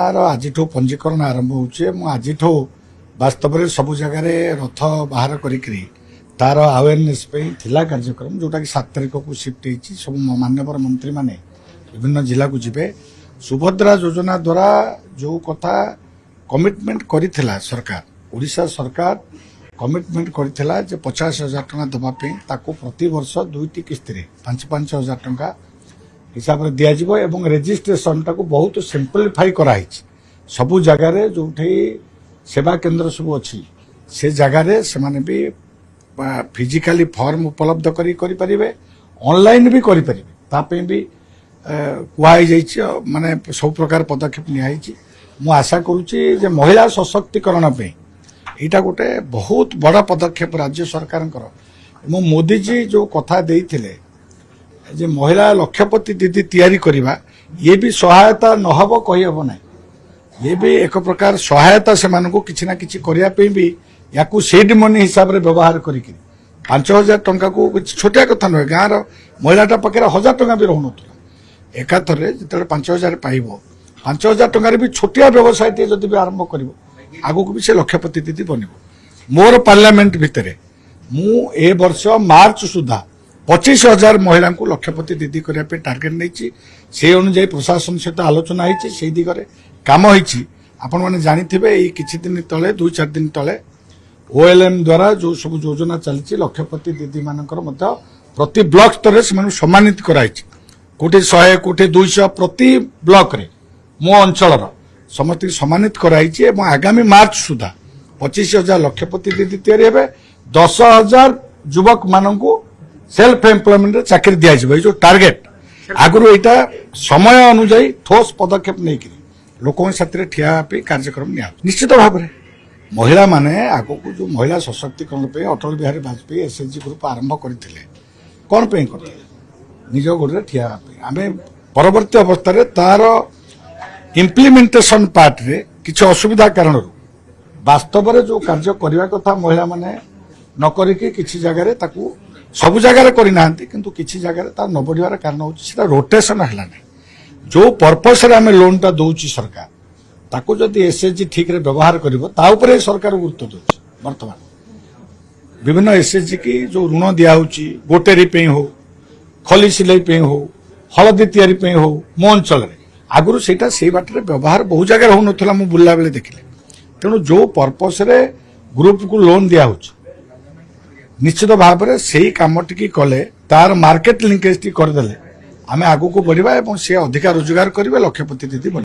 तार आज पंजीकरण आरंभ होज वास्तव में सबु जगार रथ बाहर करी तार अवेयरनेस थिला कार्यक्रम जोटा कि 7 तारिख को शिफ्ट होती सब मान्यवर मंत्री माने विभिन्न जिला को जीवे सुभद्रा योजना द्वारा जो कथा कमिटमेंट करिथिला सरकार ओडिशा सरकार कमिटमेंट करिथिला जे 50,000 टका दबापे ताको प्रति वर्ष 2टी किस्त रे 5,000 टका हिसाब रे दिया जिवो एवं रजिस्ट्रेशन टाको बहुत सिंपलीफाई कराई सबु जगह रे जोठी सेवा केंद्र सब अच्छी से जगह रे से माने भी फिजिकली फॉर्म उपलब्ध करी परिबे ऑनलाइन भी करी परिबे तापे भी कुआई जाइछि माने सब प्रकार पदक्षेप नियाइछि मु आशा करूछि जे महिला सशक्तिकरण पे एटा गोटे बहुत बड़ा पदक्षेप राज्य सरकार मोदी जी जो कथा देइथिले जे महिला लक्षपति दीदी तैयारी करवा ये भी सहायता नहब कही हब ना ये भी एक प्रकार सहायता से मानू किसी ना किसी करने भी या सीड मनी हिसाब से व्यवहार कर 5,000 टंका को छोटिया कथा नुहे गाँव महिलाटा पाखे 1,000 टंका भी रोना एकाथर जो 5,000 पाइब 5,000 टंकार भी छोटिया व्यवसाय जदि भी आरंभ कर आगू भी से लक्षपति दीदी बन मोर पार्लियामेंट भितर मु ए वर्ष मार्च सुधा 25,000 महिला को लक्षपति दीदी करने टार्गेट नहीं से अनुजाई प्रशासन सहित आलोचना होती दिगरे काम होती आपण मैंने जानिथिबे किछि दिन तले 2-4 दिन तले OLM द्वारा जो सब योजना चलती लक्षपति दीदी मानकर मध्य प्रति ब्लॉक स्तर से सम्मानित कराई कोटी 100 कोटी 200 प्रति ब्लॉक रे मो अंचल समस्त सम्मानित कराई आगामी मार्च सुधा 25,000 लक्षपति दीदी तैयारी हेबे 10,000 युवक मानू सेल्फ एम्प्लॉयमेंट चाकरी दिया जो टार्गेट आगु यहाँ समय अनुजाई ठोस पदक्षेप नहीं लोकों साथ ठिया कार्यक्रम निया निश्चित भाव में महिला माने आगो को जो महिला सशक्तिकरण पे अटल बिहारी वाजपेयी SHG ग्रुप आरंभ करते कौन पे करते निज गोड़े ठिया आम परवर्ती अवस्था तार इम्प्लीमेंटेशन पार्ट रे किसी असुविधा कारण वास्तव में जो कार्य करने कथा महिला माने न करिके किसी जगह ताकू सबु जगह करना किंतु किसी जगह तार न बढ़ियार कारण होता रोटेशन है जो पर्पस आम लोनटा दौची सरकार ताको जदि SHG ठीक रे व्यवहार कर सरकार गुरुत्व दौर बर्तमान विभिन्न SHG की जो ऋण दिहूँ गोटेरी हो खली सिलाई हो हलदी तैयारी हो मो अंचल आगुरी से बाटर व्यवहार बहु जगह हो ना बुला बेले देखिले तेणु जो पर्पस ग्रुप को लोन दिहूँ निश्चित भाव में से कम टी कले तार मार्केट लिंकेज टी करदे आम आगू को बढ़ा और सी अधिका रोजगार करेंगे लक्षपति दीदी बन